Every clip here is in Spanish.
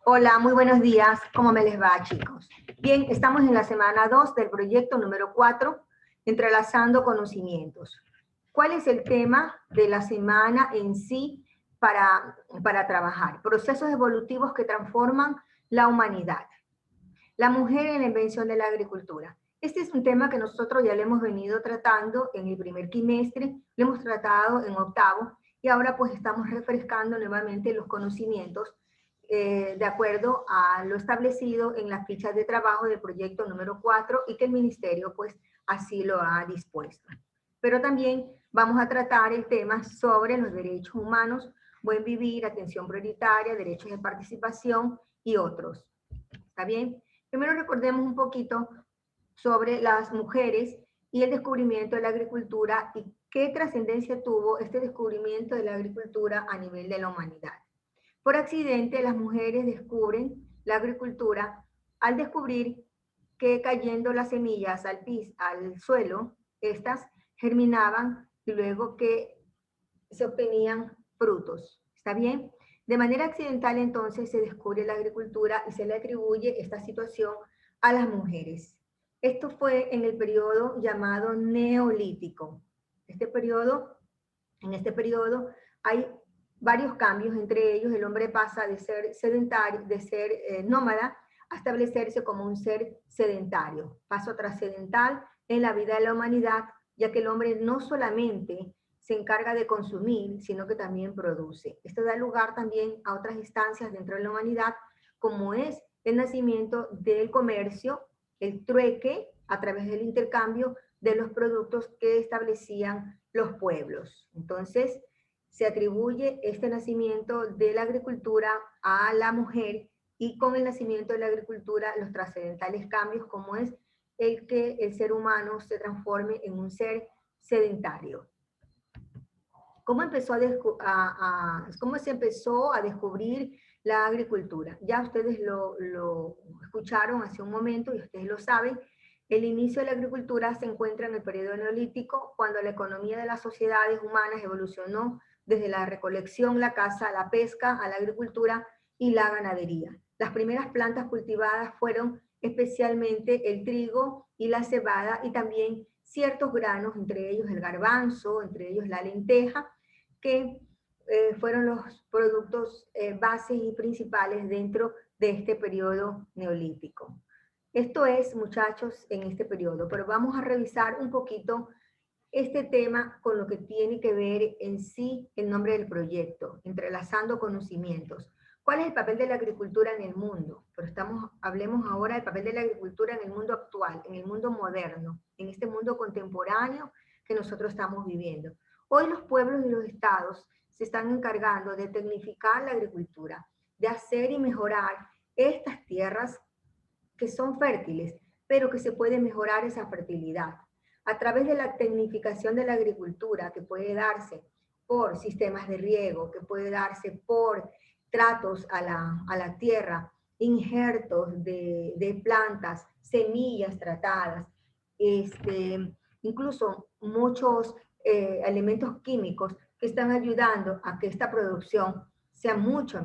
Hola, muy buenos días. ¿Cómo me les va, chicos? Bien, estamos en la semana 2 del proyecto número 4, Entrelazando Conocimientos. ¿Cuál es el tema de la semana en sí para trabajar? Procesos evolutivos que transforman la humanidad. La mujer en la invención de la agricultura. Este es un tema que nosotros ya le hemos venido tratando en el primer trimestre, lo hemos tratado en octavo y ahora pues estamos refrescando nuevamente los conocimientos de acuerdo a lo establecido en las fichas de trabajo del proyecto número 4 y que el ministerio pues así lo ha dispuesto. Pero también vamos a tratar el tema sobre los derechos humanos, buen vivir, atención prioritaria, derechos de participación y otros. ¿Está bien? Primero recordemos un poquito sobre las mujeres y el descubrimiento de la agricultura y qué trascendencia tuvo este descubrimiento de la agricultura a nivel de la humanidad. Por accidente, las mujeres descubren la agricultura al descubrir que cayendo las semillas al suelo, estas germinaban y luego que se obtenían frutos. ¿Está bien? De manera accidental entonces se descubre la agricultura y se le atribuye esta situación a las mujeres. Esto fue en el periodo llamado Neolítico. En este periodo hay varios cambios, entre ellos el hombre pasa de ser sedentario, de ser nómada, a establecerse como un ser sedentario. Paso trascendental en la vida de la humanidad, ya que el hombre no solamente se encarga de consumir, sino que también produce. Esto da lugar también a otras instancias dentro de la humanidad, como es el nacimiento del comercio, el trueque a través del intercambio de los productos que establecían los pueblos. Entonces, se atribuye este nacimiento de la agricultura a la mujer y con el nacimiento de la agricultura los trascendentales cambios como es el que el ser humano se transforme en un ser sedentario. ¿Cómo se empezó a descubrir la agricultura? Ya ustedes lo escucharon hace un momento y ustedes lo saben. El inicio de la agricultura se encuentra en el periodo neolítico, cuando la economía de las sociedades humanas evolucionó desde la recolección, la caza, la pesca, a la agricultura y la ganadería. Las primeras plantas cultivadas fueron especialmente el trigo y la cebada y también ciertos granos, entre ellos el garbanzo, entre ellos la lenteja, que fueron los productos bases y principales dentro de este periodo neolítico. Esto es, muchachos, en este periodo, pero vamos a revisar un poquito este tema con lo que tiene que ver en sí el nombre del proyecto, entrelazando conocimientos. ¿Cuál es el papel de la agricultura en el mundo? Pero hablemos ahora del papel de la agricultura en el mundo actual, en el mundo moderno, en este mundo contemporáneo que nosotros estamos viviendo. Hoy los pueblos y los estados se están encargando de tecnificar la agricultura, de hacer y mejorar estas tierras que son fértiles, pero que se puede mejorar esa fertilidad a través de la tecnificación de la agricultura, que puede darse por sistemas de riego, que puede darse por tratos a la tierra, injertos de plantas, semillas tratadas, incluso muchos elementos químicos que están ayudando a que esta producción sea mucho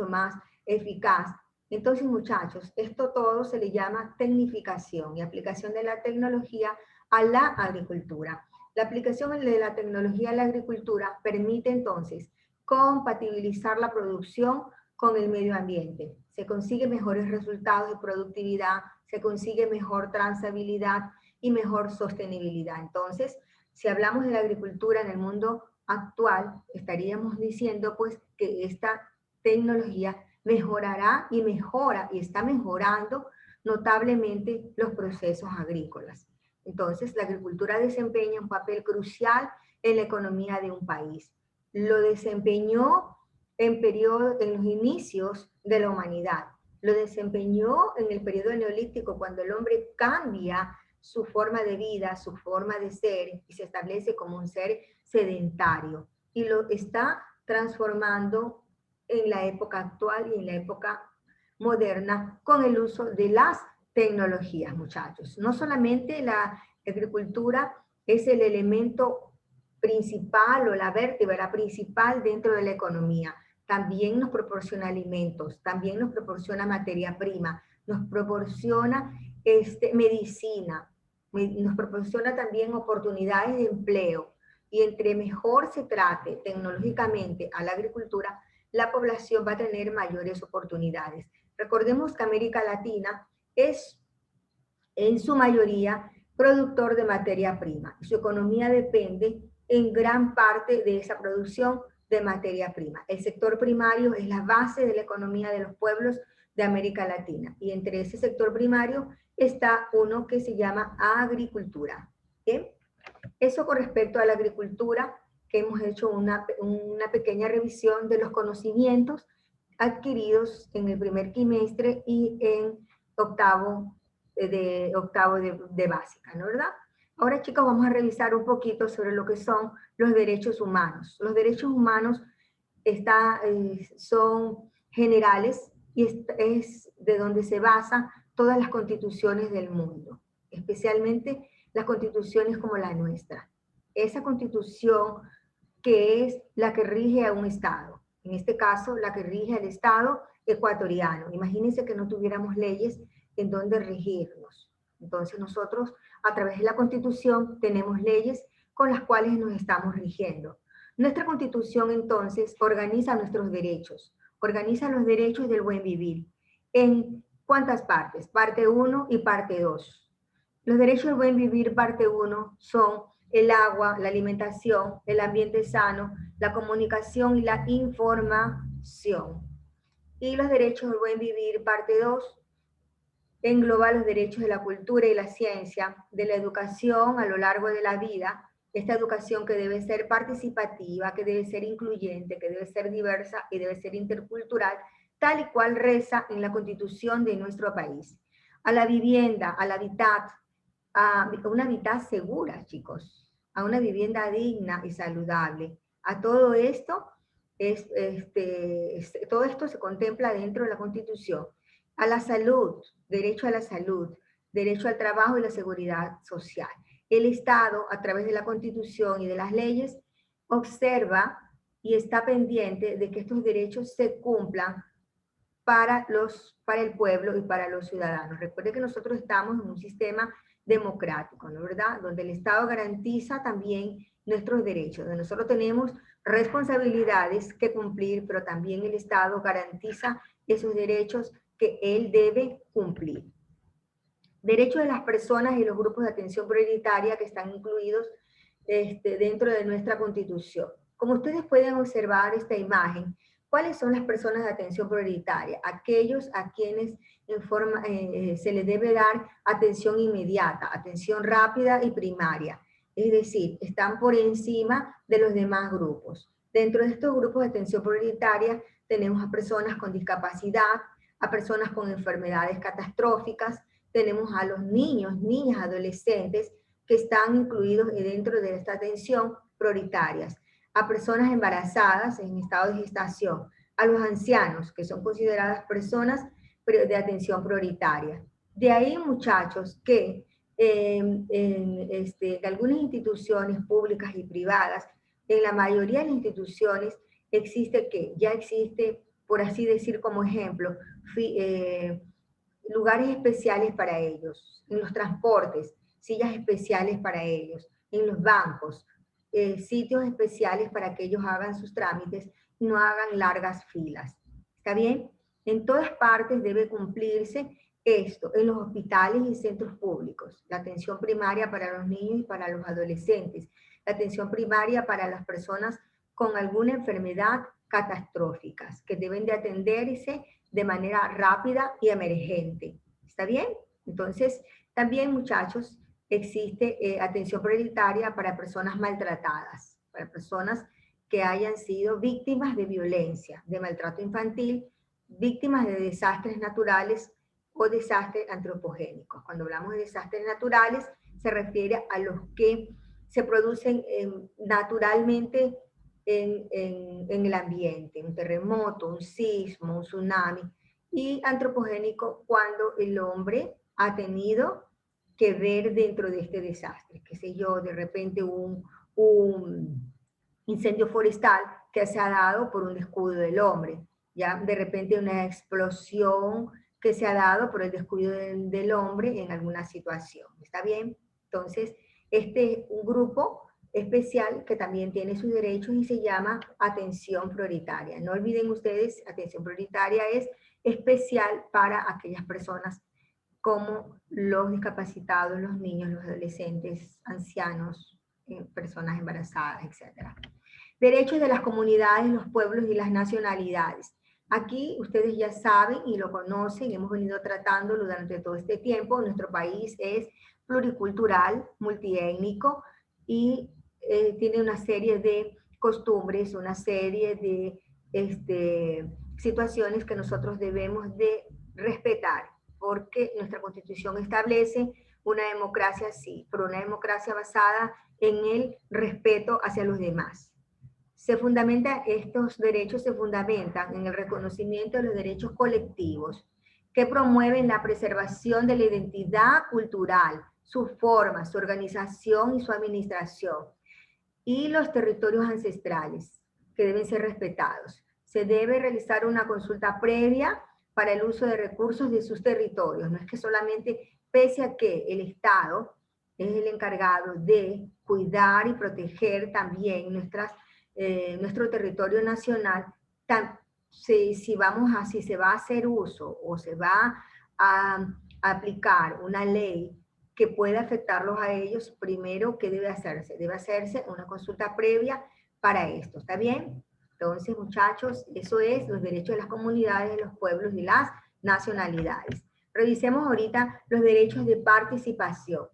más eficaz. Entonces, muchachos, esto todo se le llama tecnificación y aplicación de la tecnología a la agricultura. La aplicación de la tecnología a la agricultura permite entonces compatibilizar la producción con el medio ambiente. Se consigue mejores resultados de productividad, se consigue mejor trazabilidad y mejor sostenibilidad. Entonces, si hablamos de la agricultura en el mundo actual, estaríamos diciendo pues que esta tecnología mejorará y mejora y está mejorando notablemente los procesos agrícolas. Entonces, la agricultura desempeña un papel crucial en la economía de un país. Lo desempeñó en los inicios de la humanidad. Lo desempeñó en el periodo neolítico, cuando el hombre cambia su forma de vida, su forma de ser, y se establece como un ser sedentario. Y lo está transformando en la época actual y en la época moderna con el uso de las tecnologías, muchachos. No solamente la agricultura es el elemento principal o la vértebra principal dentro de la economía, también nos proporciona alimentos, también nos proporciona materia prima, nos proporciona medicina, nos proporciona también oportunidades de empleo. Y entre mejor se trate tecnológicamente a la agricultura, la población va a tener mayores oportunidades. Recordemos que América Latina es en su mayoría productor de materia prima. Su economía depende en gran parte de esa producción de materia prima. El sector primario es la base de la economía de los pueblos de América Latina. Y entre ese sector primario está uno que se llama agricultura. ¿Bien? Eso con respecto a la agricultura, que hemos hecho una pequeña revisión de los conocimientos adquiridos en el primer trimestre y en octavo de básica, ¿no verdad? Ahora, chicos, vamos a revisar un poquito sobre lo que son los derechos humanos. Los derechos humanos son generales y es de donde se basan todas las constituciones del mundo, especialmente las constituciones como la nuestra. Esa constitución que es la que rige a un Estado, en este caso la que rige al Estado ecuatoriano. Imagínense que no tuviéramos leyes en donde regirnos. Entonces nosotros a través de la Constitución tenemos leyes con las cuales nos estamos rigiendo. Nuestra Constitución entonces organiza nuestros derechos, organiza los derechos del buen vivir. ¿En cuántas partes? Parte 1 y parte 2. Los derechos del buen vivir, parte 1, son el agua, la alimentación, el ambiente sano, la comunicación y la información. Y los derechos del buen vivir, parte 2, engloba los derechos de la cultura y la ciencia, de la educación a lo largo de la vida, esta educación que debe ser participativa, que debe ser incluyente, que debe ser diversa y debe ser intercultural, tal y cual reza en la Constitución de nuestro país. A la vivienda, al hábitat, a una hábitat segura, chicos, a una vivienda digna y saludable. A todo esto, todo esto se contempla dentro de la Constitución. A la salud, derecho a la salud, derecho al trabajo y la seguridad social. El Estado, a través de la Constitución y de las leyes, observa y está pendiente de que estos derechos se cumplan para el pueblo y para los ciudadanos. Recuerde que nosotros estamos en un sistema democrático, ¿no es verdad? Donde el Estado garantiza también nuestros derechos, donde nosotros tenemos responsabilidades que cumplir, pero también el Estado garantiza esos derechos que él debe cumplir. Derechos de las personas y los grupos de atención prioritaria que están incluidos dentro de nuestra Constitución. Como ustedes pueden observar esta imagen, ¿cuáles son las personas de atención prioritaria? Aquellos a quienes se les debe dar atención inmediata, atención rápida y primaria. Es decir, están por encima de los demás grupos. Dentro de estos grupos de atención prioritaria tenemos a personas con discapacidad, a personas con enfermedades catastróficas, tenemos a los niños, niñas, adolescentes que están incluidos dentro de esta atención prioritarias, a personas embarazadas en estado de gestación, a los ancianos, que son consideradas personas de atención prioritaria. De ahí, muchachos, que en algunas instituciones públicas y privadas, en la mayoría de las instituciones, ya existe, por así decir como ejemplo, lugares especiales para ellos, en los transportes, sillas especiales para ellos, en los bancos, sitios especiales para que ellos hagan sus trámites y no hagan largas filas. ¿Está bien? En todas partes debe cumplirse esto, en los hospitales y centros públicos, la atención primaria para los niños y para los adolescentes, la atención primaria para las personas con alguna enfermedad catastróficas, que deben de atenderse de manera rápida y emergente. ¿Está bien? Entonces, también, muchachos, existe atención prioritaria para personas maltratadas, para personas que hayan sido víctimas de violencia, de maltrato infantil, víctimas de desastres naturales o desastres antropogénicos. Cuando hablamos de desastres naturales, se refiere a los que se producen naturalmente en el ambiente, un terremoto, un sismo, un tsunami, y antropogénico cuando el hombre ha tenido que ver dentro de este desastre, qué sé yo, de repente un incendio forestal que se ha dado por un descuido del hombre, ya de repente una explosión que se ha dado por el descuido del hombre en alguna situación, ¿está bien? Entonces, este es un grupo especial que también tiene sus derechos y se llama atención prioritaria. No olviden ustedes, atención prioritaria es especial para aquellas personas como los discapacitados, los niños, los adolescentes, ancianos, personas embarazadas, etc. Derechos de las comunidades, los pueblos y las nacionalidades. Aquí ustedes ya saben y lo conocen, hemos venido tratándolo durante todo este tiempo. Nuestro país es pluricultural, multiétnico y tiene una serie de costumbres, una serie de situaciones que nosotros debemos de respetar, porque nuestra Constitución establece una democracia sí, pero una democracia basada en el respeto hacia los demás. Estos derechos se fundamentan en el reconocimiento de los derechos colectivos que promueven la preservación de la identidad cultural, su forma, su organización y su administración, y los territorios ancestrales que deben ser respetados. Se debe realizar una consulta previa para el uso de recursos de sus territorios. No es que solamente, pese a que el Estado es el encargado de cuidar y proteger también nuestro territorio nacional, si se va a hacer uso o se va a aplicar una ley que pueda afectarlos a ellos, primero, ¿qué debe hacerse? Debe hacerse una consulta previa para esto, ¿está bien? Entonces, muchachos, eso es los derechos de las comunidades, de los pueblos y las nacionalidades. Revisemos ahorita los derechos de participación.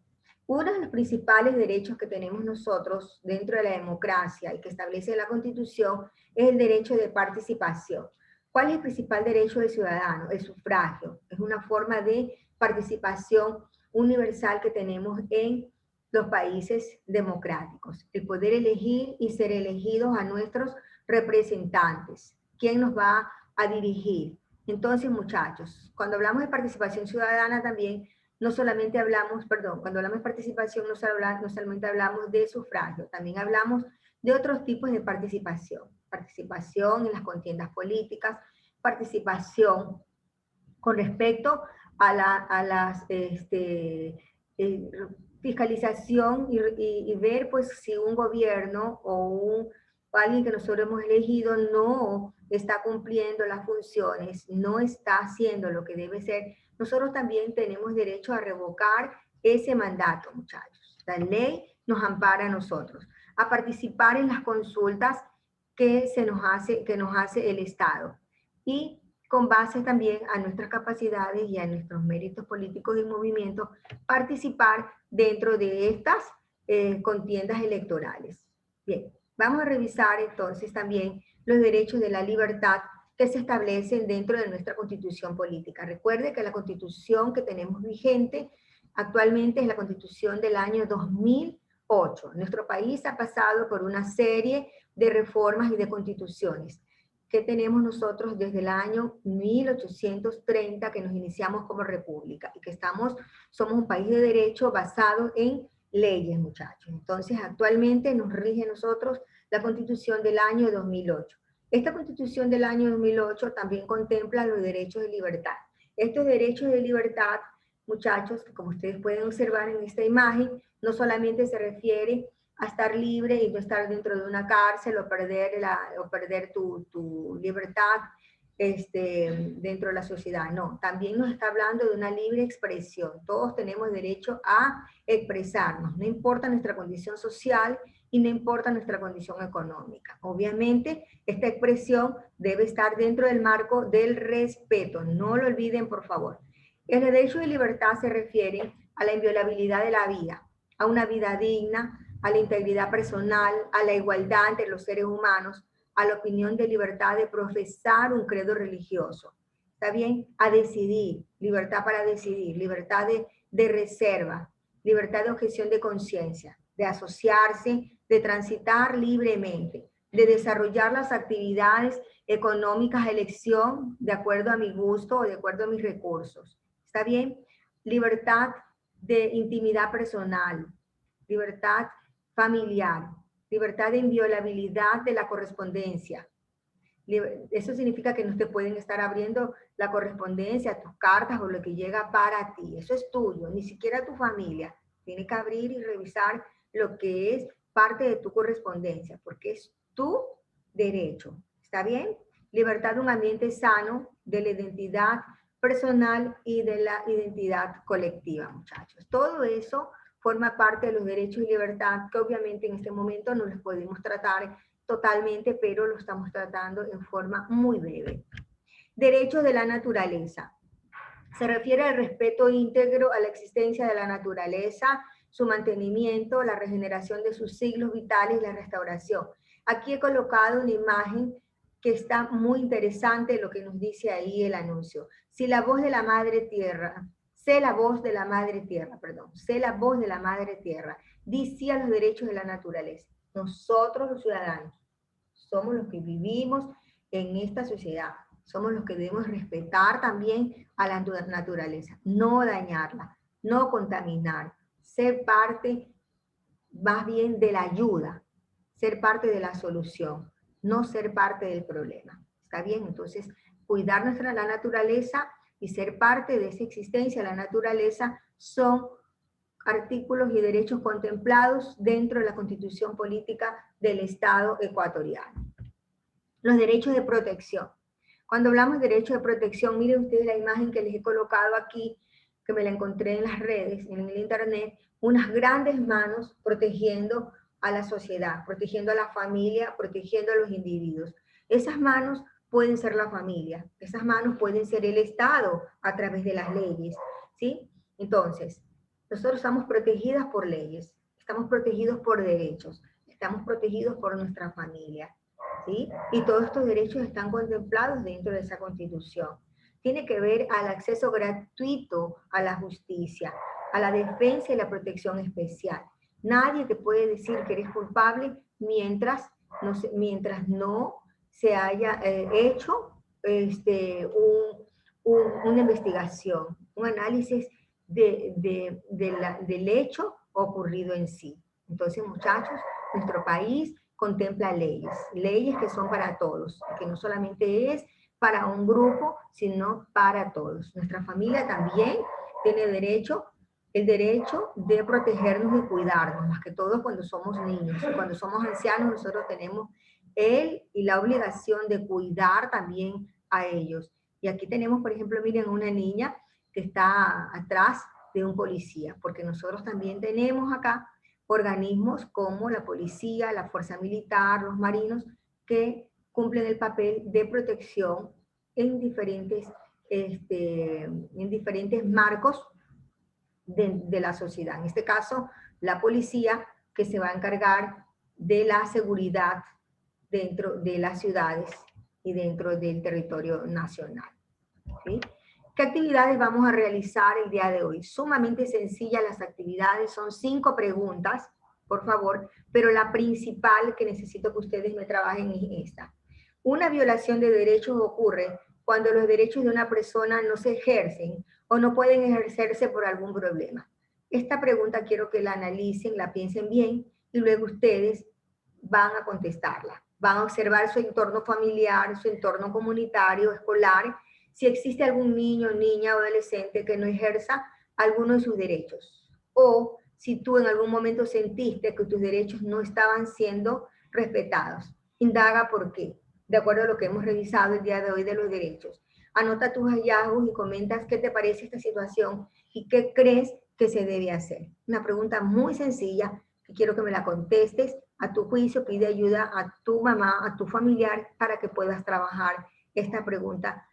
Uno de los principales derechos que tenemos nosotros dentro de la democracia y que establece la Constitución es el derecho de participación. ¿Cuál es el principal derecho del ciudadano? El sufragio. Es una forma de participación universal que tenemos en los países democráticos. El poder elegir y ser elegidos a nuestros representantes. ¿Quién nos va a dirigir? Entonces, muchachos, cuando hablamos de participación ciudadana también, no solamente hablamos, perdón, cuando hablamos de participación no solamente hablamos de sufragio, también hablamos de otros tipos de participación. Participación en las contiendas políticas, participación con respecto a las fiscalización y ver pues si un gobierno o alguien que nosotros hemos elegido no está cumpliendo las funciones, no está haciendo lo que debe ser, nosotros también tenemos derecho a revocar ese mandato, muchachos. La ley nos ampara a nosotros, a participar en las consultas que nos hace el Estado. Y con base también a nuestras capacidades y a nuestros méritos políticos y movimientos, participar dentro de estas contiendas electorales. Bien, vamos a revisar entonces también los derechos de la libertad que se establecen dentro de nuestra Constitución política. Recuerde que la Constitución que tenemos vigente actualmente es la Constitución del año 2008. Nuestro país ha pasado por una serie de reformas y de constituciones que tenemos nosotros desde el año 1830 que nos iniciamos como república y que somos un país de derecho basado en leyes, muchachos. Entonces, actualmente nos rige a nosotros la Constitución del año 2008. Esta Constitución del año 2008 también contempla los derechos de libertad. Estos derechos de libertad, muchachos, que como ustedes pueden observar en esta imagen, no solamente se refiere a estar libre y no estar dentro de una cárcel o perder tu libertad dentro de la sociedad. No, también nos está hablando de una libre expresión. Todos tenemos derecho a expresarnos, no importa nuestra condición social y no importa nuestra condición económica. Obviamente, esta expresión debe estar dentro del marco del respeto. No lo olviden, por favor. El derecho de libertad se refiere a la inviolabilidad de la vida, a una vida digna, a la integridad personal, a la igualdad entre los seres humanos, a la opinión de libertad de profesar un credo religioso. ¿Está bien? A decidir, libertad para decidir, libertad de reserva, libertad de objeción de conciencia, de asociarse, de transitar libremente, de desarrollar las actividades económicas a elección de acuerdo a mi gusto o de acuerdo a mis recursos. ¿Está bien? Libertad de intimidad personal, libertad familiar, libertad de inviolabilidad de la correspondencia. Eso significa que no te pueden estar abriendo la correspondencia, tus cartas o lo que llega para ti. Eso es tuyo, ni siquiera tu familia. Tiene que abrir y revisar lo que es parte de tu correspondencia, porque es tu derecho. ¿Está bien? Libertad de un ambiente sano, de la identidad personal y de la identidad colectiva, muchachos. Todo eso forma parte de los derechos y libertad que obviamente en este momento no los podemos tratar totalmente, pero lo estamos tratando en forma muy breve. Derechos de la naturaleza. Se refiere al respeto íntegro a la existencia de la naturaleza, su mantenimiento, la regeneración de sus ciclos vitales y la restauración. Aquí he colocado una imagen que está muy interesante, lo que nos dice ahí el anuncio. Si la voz de la madre tierra, sé la voz de la madre tierra, perdón, sé la voz de la madre tierra, di sí a los derechos de la naturaleza. Nosotros los ciudadanos somos los que vivimos en esta sociedad. Somos los que debemos respetar también a la naturaleza, no dañarla, no contaminar, ser parte más bien de la ayuda, ser parte de la solución, no ser parte del problema. ¿Está bien? Entonces, cuidar la naturaleza y ser parte de esa existencia, la naturaleza, son artículos y derechos contemplados dentro de la Constitución Política del Estado ecuatoriano. Los derechos de protección. Cuando hablamos de derechos de protección, miren ustedes la imagen que les he colocado aquí, que me la encontré en las redes, en el internet, unas grandes manos protegiendo a la sociedad, protegiendo a la familia, protegiendo a los individuos. Esas manos pueden ser la familia, esas manos pueden ser el Estado a través de las leyes, ¿sí? Entonces, nosotros estamos protegidas por leyes, estamos protegidos por derechos, estamos protegidos por nuestra familia, ¿sí? Y todos estos derechos están contemplados dentro de esa Constitución. Tiene que ver al acceso gratuito a la justicia, a la defensa y la protección especial. Nadie te puede decir que eres culpable mientras no se haya hecho una investigación, un análisis del hecho ocurrido en sí. Entonces, muchachos, nuestro país contempla leyes, leyes que son para todos, que no solamente es para un grupo, sino para todos. Nuestra familia también tiene el derecho de protegernos y cuidarnos, más que todo cuando somos niños. Y cuando somos ancianos, nosotros tenemos la obligación de cuidar también a ellos. Y aquí tenemos, por ejemplo, miren, una niña que está atrás de un policía, porque nosotros también tenemos acá organismos como la policía, la fuerza militar, los marinos, que cumplen el papel de protección en diferentes marcos de la sociedad. En este caso, la policía, que se va a encargar de la seguridad dentro de las ciudades y dentro del territorio nacional. ¿Sí? ¿Qué actividades vamos a realizar el día de hoy? Sumamente sencillas las actividades, son 5 preguntas, por favor, pero la principal que necesito que ustedes me trabajen es esta. Una violación de derechos ocurre cuando los derechos de una persona no se ejercen o no pueden ejercerse por algún problema. Esta pregunta quiero que la analicen, la piensen bien y luego ustedes van a contestarla. Van a observar su entorno familiar, su entorno comunitario, escolar, si existe algún niño, niña o adolescente que no ejerza alguno de sus derechos. O si tú en algún momento sentiste que tus derechos no estaban siendo respetados. Indaga por qué, de acuerdo a lo que hemos revisado el día de hoy de los derechos. Anota tus hallazgos y comentas qué te parece esta situación y qué crees que se debe hacer. Una pregunta muy sencilla que quiero que me la contestes a tu juicio. Pide ayuda a tu mamá, a tu familiar, para que puedas trabajar esta pregunta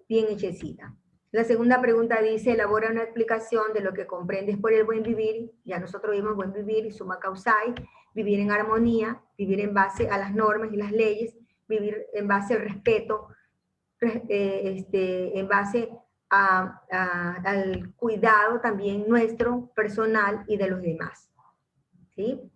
bien hechecita. La segunda pregunta dice, elabora una explicación de lo que comprendes por el buen vivir. Ya nosotros vimos buen vivir y summa causai, vivir en armonía, vivir en base a las normas y las leyes, vivir en base al respeto, en base al cuidado también nuestro, personal y de los demás. ¿Sí?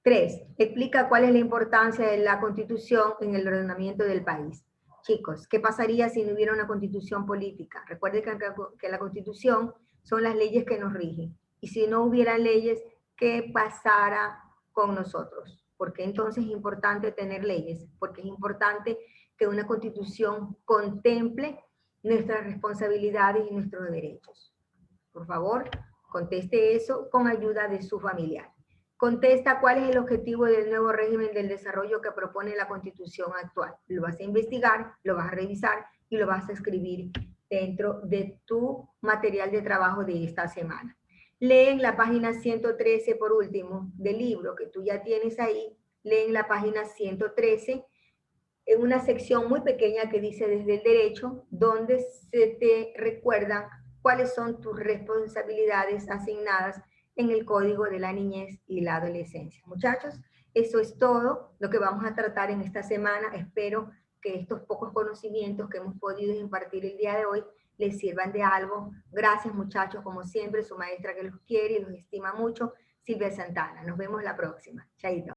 3. Explica cuál es la importancia de la Constitución en el ordenamiento del país. Chicos, ¿qué pasaría si no hubiera una Constitución política? Recuerden que la Constitución son las leyes que nos rigen. Y si no hubiera leyes, ¿qué pasara con nosotros? ¿Por qué entonces es importante tener leyes? Porque es importante que una constitución contemple nuestras responsabilidades y nuestros derechos. Por favor, conteste eso con ayuda de su familiar. Contesta cuál es el objetivo del nuevo régimen del desarrollo que propone la Constitución actual. Lo vas a investigar, lo vas a revisar y lo vas a escribir dentro de tu material de trabajo de esta semana. Leen la página 113 por último del libro que tú ya tienes ahí. Leen la página 113 en una sección muy pequeña que dice desde el derecho, donde se te recuerdan cuáles son tus responsabilidades asignadas en el Código de la Niñez y la Adolescencia. Muchachos, eso es todo lo que vamos a tratar en esta semana. Espero que estos pocos conocimientos que hemos podido impartir el día de hoy les sirvan de algo. Gracias, muchachos, como siempre, su maestra que los quiere y los estima mucho, Silvia Santana. Nos vemos la próxima. Chaito.